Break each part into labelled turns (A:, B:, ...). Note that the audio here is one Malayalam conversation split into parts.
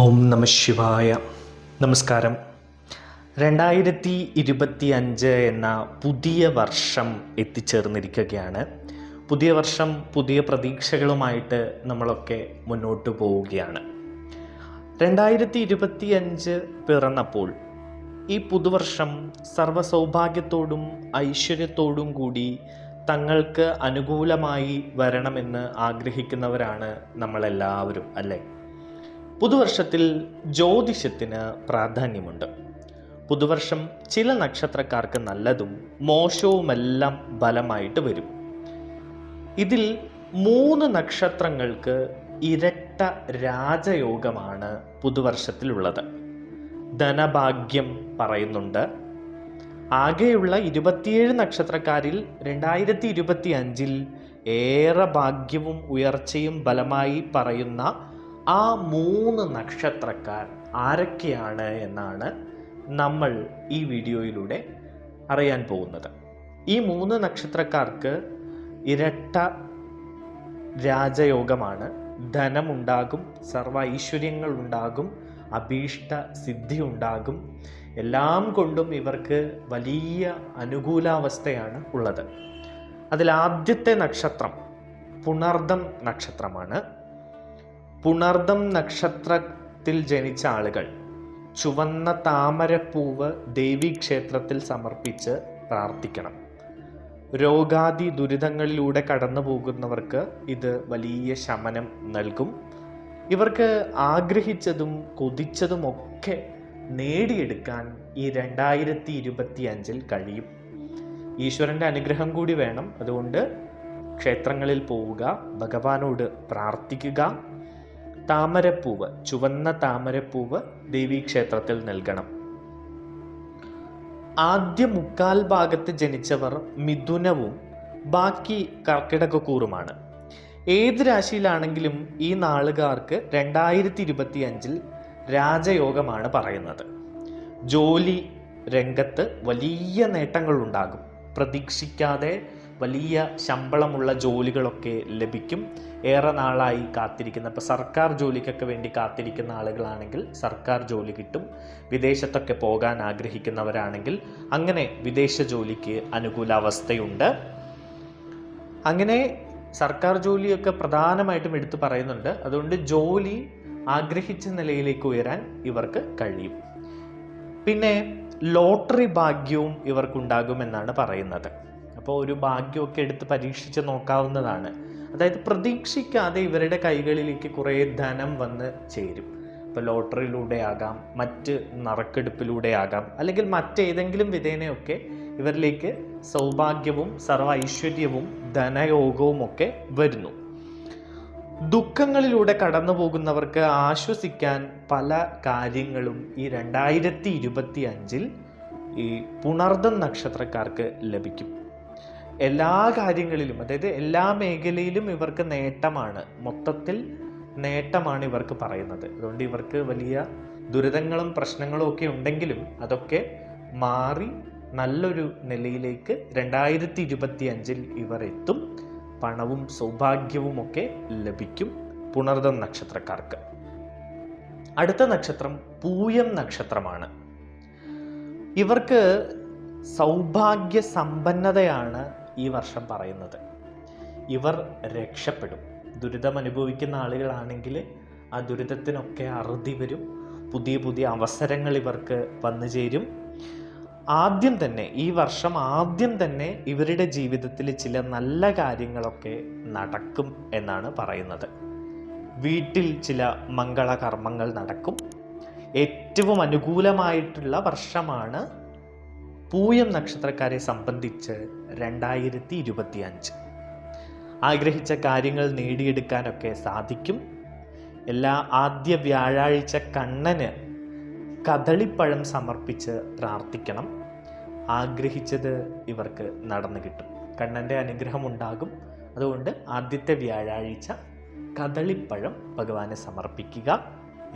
A: ഓം നമ ശിവായ. നമസ്കാരം. 2025 എന്ന പുതിയ വർഷം എത്തിച്ചേർന്നിരിക്കുകയാണ്. പുതിയ വർഷം പുതിയ പ്രതീക്ഷകളുമായിട്ട് നമ്മളൊക്കെ മുന്നോട്ട് പോവുകയാണ്. 2025 പിറന്നപ്പോൾ ഈ പുതുവർഷം സർവ്വസൗഭാഗ്യത്തോടും ഐശ്വര്യത്തോടും കൂടി തങ്ങൾക്ക് അനുകൂലമായി വരണമെന്ന് ആഗ്രഹിക്കുന്നവരാണ് നമ്മളെല്ലാവരും, അല്ലേ? പുതുവർഷത്തിൽ ജ്യോതിഷത്തിന് പ്രാധാന്യമുണ്ട്. പുതുവർഷം ചില നക്ഷത്രക്കാർക്ക് നല്ലതും മോശവുമെല്ലാം ബലമായിട്ട് വരും. ഇതിൽ 3 നക്ഷത്രങ്ങൾക്ക് ഇരട്ട രാജയോഗമാണ് പുതുവർഷത്തിലുള്ളത്. ധനഭാഗ്യം പറയുന്നുണ്ട്. ആകെയുള്ള 27 നക്ഷത്രക്കാരിൽ 2025 ഏറെ ഭാഗ്യവും ഉയർച്ചയും ബലമായി പറയുന്ന ആ 3 നക്ഷത്രക്കാർ ആരൊക്കെയാണ് എന്നാണ് നമ്മൾ ഈ വീഡിയോയിലൂടെ അറിയാൻ പോകുന്നത്. ഈ 3 നക്ഷത്രക്കാർക്ക് ഇരട്ട രാജയോഗമാണ്. ധനമുണ്ടാകും, സർവ്വ ഐശ്വര്യങ്ങൾ ഉണ്ടാകും, അഭീഷ്ട സിദ്ധി ഉണ്ടാകും. എല്ലാം കൊണ്ടും ഇവർക്ക് വലിയ അനുകൂലാവസ്ഥയാണ് ഉള്ളത്. അതിൽ ആദ്യത്തെ നക്ഷത്രം പുണർദം നക്ഷത്രമാണ്. പുണർദം നക്ഷത്രത്തിൽ ജനിച്ച ആളുകൾ ചുവന്ന താമരപ്പൂവ് ദേവീക്ഷേത്രത്തിൽ സമർപ്പിച്ച് പ്രാർത്ഥിക്കണം. രോഗാദി ദുരിതങ്ങളിലൂടെ കടന്നു പോകുന്നവർക്ക് ഇത് വലിയ ശമനം നൽകും. ഇവർക്ക് ആഗ്രഹിച്ചതും കൊതിച്ചതുമൊക്കെ നേടിയെടുക്കാൻ ഈ 2025 കഴിയും. ഈശ്വരൻ്റെ അനുഗ്രഹം കൂടി വേണം. അതുകൊണ്ട് ക്ഷേത്രങ്ങളിൽ പോവുക, ഭഗവാനോട് പ്രാർത്ഥിക്കുക. താമരപ്പൂവ്, ചുവന്ന താമരപ്പൂവ് ദേവീക്ഷേത്രത്തിൽ നൽകണം. ആദ്യ 3/4 ഭാഗത്ത് ജനിച്ചവർ മിഥുനവും ബാക്കി കർക്കിടകക്കൂറുമാണ്. ഏത് രാശിയിലാണെങ്കിലും ഈ നാളുകാർക്ക് 2025 രാജയോഗമാണ് പറയുന്നത്. ജോലി രംഗത്ത് വലിയ നേട്ടങ്ങളുണ്ടാകും. പ്രതീക്ഷിക്കാതെ വലിയ ശമ്പളമുള്ള ജോലികളൊക്കെ ലഭിക്കും. ഏറെ നാളായി കാത്തിരിക്കുന്ന, ഇപ്പോൾ സർക്കാർ ജോലിക്കൊക്കെ വേണ്ടി കാത്തിരിക്കുന്ന ആളുകളാണെങ്കിൽ സർക്കാർ ജോലി കിട്ടും. വിദേശത്തൊക്കെ പോകാൻ ആഗ്രഹിക്കുന്നവരാണെങ്കിൽ അങ്ങനെ വിദേശ ജോലിക്ക് അനുകൂലാവസ്ഥയുണ്ട്. അങ്ങനെ സർക്കാർ ജോലിയൊക്കെ പ്രധാനമായിട്ടും എടുത്തു പറയുന്നുണ്ട്. അതുകൊണ്ട് ജോലി ആഗ്രഹിച്ച നിലയിലേക്ക് ഉയരാൻ ഇവർക്ക് കഴിയും. പിന്നെ ലോട്ടറി ഭാഗ്യവും ഇവർക്കുണ്ടാകുമെന്നാണ് പറയുന്നത്. അപ്പോൾ ഒരു ഭാഗ്യമൊക്കെ എടുത്ത് പരീക്ഷിച്ച് നോക്കാവുന്നതാണ്. അതായത് പ്രതീക്ഷിക്കാതെ ഇവരുടെ കൈകളിലേക്ക് കുറേ ധനം വന്ന് ചേരും. ഇപ്പോൾ ലോട്ടറിയിലൂടെ ആകാം, മറ്റ് നറുക്കെടുപ്പിലൂടെ ആകാം, അല്ലെങ്കിൽ മറ്റേതെങ്കിലും വിധേനയൊക്കെ ഇവരിലേക്ക് സൗഭാഗ്യവും സർവ്വ ഐശ്വര്യവും ധനയോഗവും ഒക്കെ വരുന്നു. ദുഃഖങ്ങളിലൂടെ കടന്നു പോകുന്നവർക്ക് ആശ്വസിക്കാൻ പല കാര്യങ്ങളും ഈ 2025 ഈ പുണർദം നക്ഷത്രക്കാർക്ക് ലഭിക്കും. എല്ലാ കാര്യങ്ങളിലും, അതായത് എല്ലാ മേഖലയിലും ഇവർക്ക് നേട്ടമാണ്. മൊത്തത്തിൽ നേട്ടമാണ് ഇവർക്ക് പറയുന്നത്. അതുകൊണ്ട് ഇവർക്ക് വലിയ ദുരിതങ്ങളും പ്രശ്നങ്ങളും ഒക്കെ ഉണ്ടെങ്കിലും അതൊക്കെ മാറി നല്ലൊരു നിലയിലേക്ക് 2025 ഇവർ എത്തും. പണവും സൗഭാഗ്യവും ഒക്കെ ലഭിക്കും പുണർദം നക്ഷത്രക്കാർക്ക്. അടുത്ത നക്ഷത്രം പൂയം നക്ഷത്രമാണ്. ഇവർക്ക് സൗഭാഗ്യ സമ്പന്നതയാണ് ഈ വർഷം പറയുന്നത്. ഇവർ രക്ഷപ്പെടും. ദുരിതം അനുഭവിക്കുന്ന ആളുകളാണെങ്കിൽ ആ ദുരിതത്തിനൊക്കെ അറുതി വരും. പുതിയ പുതിയ അവസരങ്ങൾ ഇവർക്ക് വന്നു ചേരും. ഈ വർഷം ആദ്യം തന്നെ ഇവരുടെ ജീവിതത്തിൽ ചില നല്ല കാര്യങ്ങളൊക്കെ നടക്കും എന്നാണ് പറയുന്നത്. വീട്ടിൽ ചില മംഗളകർമ്മങ്ങൾ നടക്കും. ഏറ്റവും അനുകൂലമായിട്ടുള്ള വർഷമാണ് പൂയം നക്ഷത്രക്കാരെ സംബന്ധിച്ച് 2025. ആഗ്രഹിച്ച കാര്യങ്ങൾ നേടിയെടുക്കാനൊക്കെ സാധിക്കും. ആദ്യ വ്യാഴാഴ്ച കണ്ണന് കദളിപ്പഴം സമർപ്പിച്ച് പ്രാർത്ഥിക്കണം. ആഗ്രഹിച്ചത് ഇവർക്ക് നടന്നു കിട്ടും. കണ്ണൻ്റെ അനുഗ്രഹം ഉണ്ടാകും. അതുകൊണ്ട് ആദ്യത്തെ വ്യാഴാഴ്ച കദളിപ്പഴം ഭഗവാനെ സമർപ്പിക്കുക,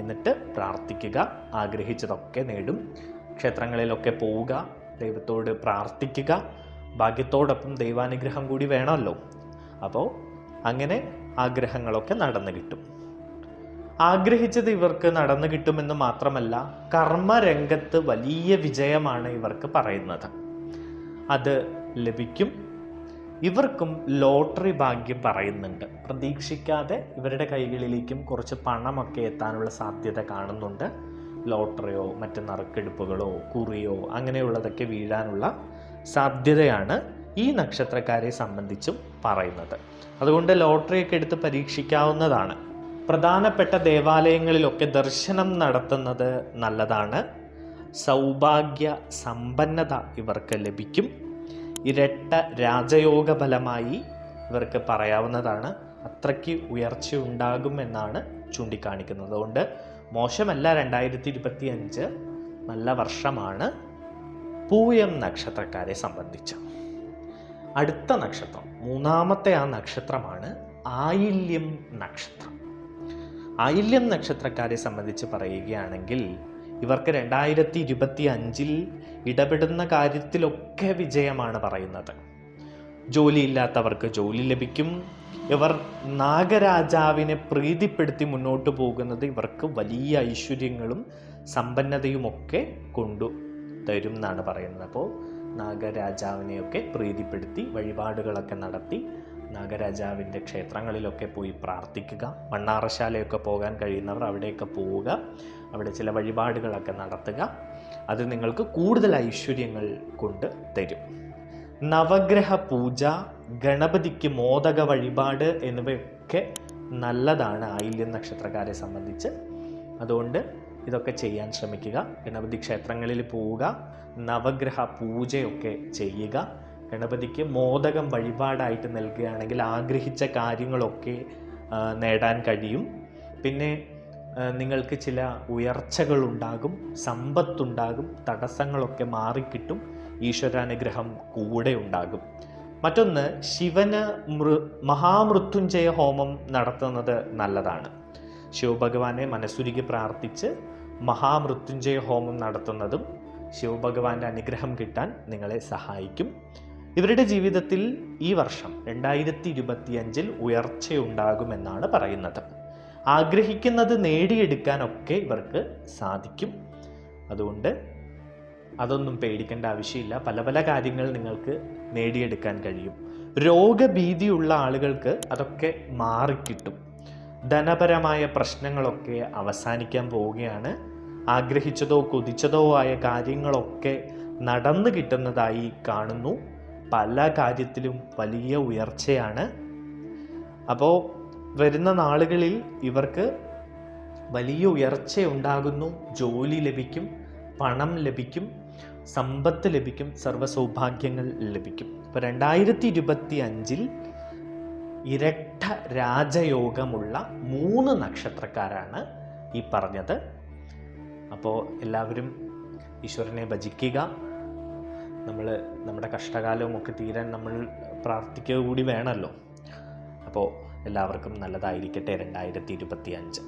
A: എന്നിട്ട് പ്രാർത്ഥിക്കുക. ആഗ്രഹിച്ചതൊക്കെ നേടും. ക്ഷേത്രങ്ങളിലൊക്കെ പോവുക, ദൈവത്തോട് പ്രാർത്ഥിക്കുക. ഭാഗ്യത്തോടൊപ്പം ദൈവാനുഗ്രഹം കൂടി വേണമല്ലോ. അപ്പോൾ അങ്ങനെ ആഗ്രഹങ്ങളൊക്കെ നടന്നു കിട്ടും. ആഗ്രഹിച്ചത് ഇവർക്ക് നടന്നു കിട്ടുമെന്ന് മാത്രമല്ല, കർമ്മരംഗത്ത് വലിയ വിജയമാണ് ഇവർക്ക് പറയുന്നത്. അത് ലഭിക്കും. ഇവർക്കും ലോട്ടറി ഭാഗ്യം പറയുന്നുണ്ട്. പ്രതീക്ഷിക്കാതെ ഇവരുടെ കൈകളിലേക്കും കുറച്ച് പണമൊക്കെ എത്താനുള്ള സാധ്യത കാണുന്നുണ്ട്. ലോട്ടറിയോ മറ്റ് നറുക്കെടുപ്പുകളോ കുറിയോ അങ്ങനെയുള്ളതൊക്കെ വീഴാനുള്ള സാധ്യതയാണ് ഈ നക്ഷത്രക്കാരെ സംബന്ധിച്ചും പറയുന്നത്. അതുകൊണ്ട് ലോട്ടറിയൊക്കെ എടുത്ത് പരീക്ഷിക്കാവുന്നതാണ്. പ്രധാനപ്പെട്ട ദേവാലയങ്ങളിലൊക്കെ ദർശനം നടത്തുന്നത് നല്ലതാണ്. സൗഭാഗ്യ സമ്പന്നത ഇവർക്ക് ലഭിക്കും. ഇരട്ട രാജയോഗ ഫലമായി ഇവർക്ക് പറയാവുന്നതാണ്. അത്രയ്ക്ക് ഉയർച്ചയുണ്ടാകുമെന്നാണ് ചൂണ്ടിക്കാണിക്കുന്നത്. അതുകൊണ്ട് മോശമല്ല, 2025 നല്ല വർഷമാണ് പൂയം നക്ഷത്രക്കാരെ സംബന്ധിച്ച്. അടുത്ത നക്ഷത്രം, മൂന്നാമത്തെ ആ നക്ഷത്രമാണ് ആയില്യം നക്ഷത്രം. ആയില്യം നക്ഷത്രക്കാരെ സംബന്ധിച്ച് പറയുകയാണെങ്കിൽ ഇവർക്ക് 2025 ഇടപെടുന്ന കാര്യത്തിലൊക്കെ വിജയമാണ് പറയുന്നത്. ജോലിയില്ലാത്തവർക്ക് ജോലി ലഭിക്കും. ഇവർ നാഗരാജാവിനെ പ്രീതിപ്പെടുത്തി മുന്നോട്ട് പോകുന്നത് ഇവർക്ക് വലിയ ഐശ്വര്യങ്ങളും സമ്പന്നതയുമൊക്കെ കൊണ്ടുതരും എന്നാണ് പറയുന്നത്. അപ്പോൾ നാഗരാജാവിനെയൊക്കെ പ്രീതിപ്പെടുത്തി വഴിപാടുകളൊക്കെ നടത്തി നാഗരാജാവിൻ്റെ ക്ഷേത്രങ്ങളിലൊക്കെ പോയി പ്രാർത്ഥിക്കുക. മണ്ണാറശാലയൊക്കെ പോകാൻ കഴിയുന്നവർ അവിടെയൊക്കെ പോവുക. അവിടെ ചില വഴിപാടുകളൊക്കെ നടത്തുക. അത് നിങ്ങൾക്ക് കൂടുതൽ ഐശ്വര്യങ്ങൾ കൊണ്ട് തരും. നവഗ്രഹ പൂജ, ഗണപതിക്ക് മോദക വഴിപാട് എന്നിവയൊക്കെ നല്ലതാണ് ആയില്യം നക്ഷത്രക്കാരെ സംബന്ധിച്ച്. അതുകൊണ്ട് ഇതൊക്കെ ചെയ്യാൻ ശ്രമിക്കുക. ഗണപതി ക്ഷേത്രങ്ങളിൽ പോവുക, നവഗ്രഹ പൂജയൊക്കെ ചെയ്യുക. ഗണപതിക്ക് മോദകം വഴിപാടായിട്ട് നൽകുകയാണെങ്കിൽ ആഗ്രഹിച്ച കാര്യങ്ങളൊക്കെ നേടാൻ കഴിയും. പിന്നെ നിങ്ങൾക്ക് ചില ഉയർച്ചകളുണ്ടാകും, സമ്പത്തുണ്ടാകും, തടസ്സങ്ങളൊക്കെ മാറിക്കിട്ടും, ഈശ്വരാനുഗ്രഹം കൂടെ ഉണ്ടാകും. മറ്റൊന്ന്, ശിവന് മഹാമൃത്യുഞ്ജയ ഹോമം നടത്തുന്നത് നല്ലതാണ്. ശിവഭഗവാനെ മനസ്സുരുകി പ്രാർത്ഥിച്ച് മഹാമൃത്യുഞ്ജയ ഹോമം നടത്തുന്നതും ശിവഭഗവാന്റെ അനുഗ്രഹം കിട്ടാൻ നിങ്ങളെ സഹായിക്കും. ഇവരുടെ ജീവിതത്തിൽ ഈ വർഷം 2025 ഉയർച്ചയുണ്ടാകുമെന്നാണ് പറയുന്നത്. ആഗ്രഹിക്കുന്നത് നേടിയെടുക്കാനൊക്കെ ഇവർക്ക് സാധിക്കും. അതുകൊണ്ട് അതൊന്നും പേടിക്കേണ്ട ആവശ്യമില്ല. പല പല കാര്യങ്ങൾ നിങ്ങൾക്ക് നേടിയെടുക്കാൻ കഴിയും. രോഗഭീതിയുള്ള ആളുകൾക്ക് അതൊക്കെ മാറിക്കിട്ടും. ധനപരമായ പ്രശ്നങ്ങളൊക്കെ അവസാനിക്കാൻ പോവുകയാണ്. ആഗ്രഹിച്ചതോ കൊതിച്ചതോ ആയ കാര്യങ്ങളൊക്കെ നടന്നു കിട്ടുന്നതായി കാണുന്നു. പല കാര്യത്തിലും വലിയ ഉയർച്ചയാണ്. അപ്പോൾ വരുന്ന നാളുകളിൽ ഇവർക്ക് വലിയ ഉയർച്ചയുണ്ടാകുന്നു. ജോലി ലഭിക്കും, പണം ലഭിക്കും, സമ്പത്ത് ലഭിക്കും, സർവ്വസൗഭാഗ്യങ്ങൾ ലഭിക്കും. ഇപ്പോൾ 2025 ഇരട്ട രാജയോഗമുള്ള 3 നക്ഷത്രക്കാരാണ് ഈ പറഞ്ഞത്. അപ്പോൾ എല്ലാവരും ഈശ്വരനെ ഭജിക്കുക. നമ്മുടെ കഷ്ടകാലവും ഒക്കെ തീരാൻ നമ്മൾ പ്രാർത്ഥിക്കുക കൂടി വേണമല്ലോ. അപ്പോൾ എല്ലാവർക്കും നല്ലതായിരിക്കട്ടെ 2025.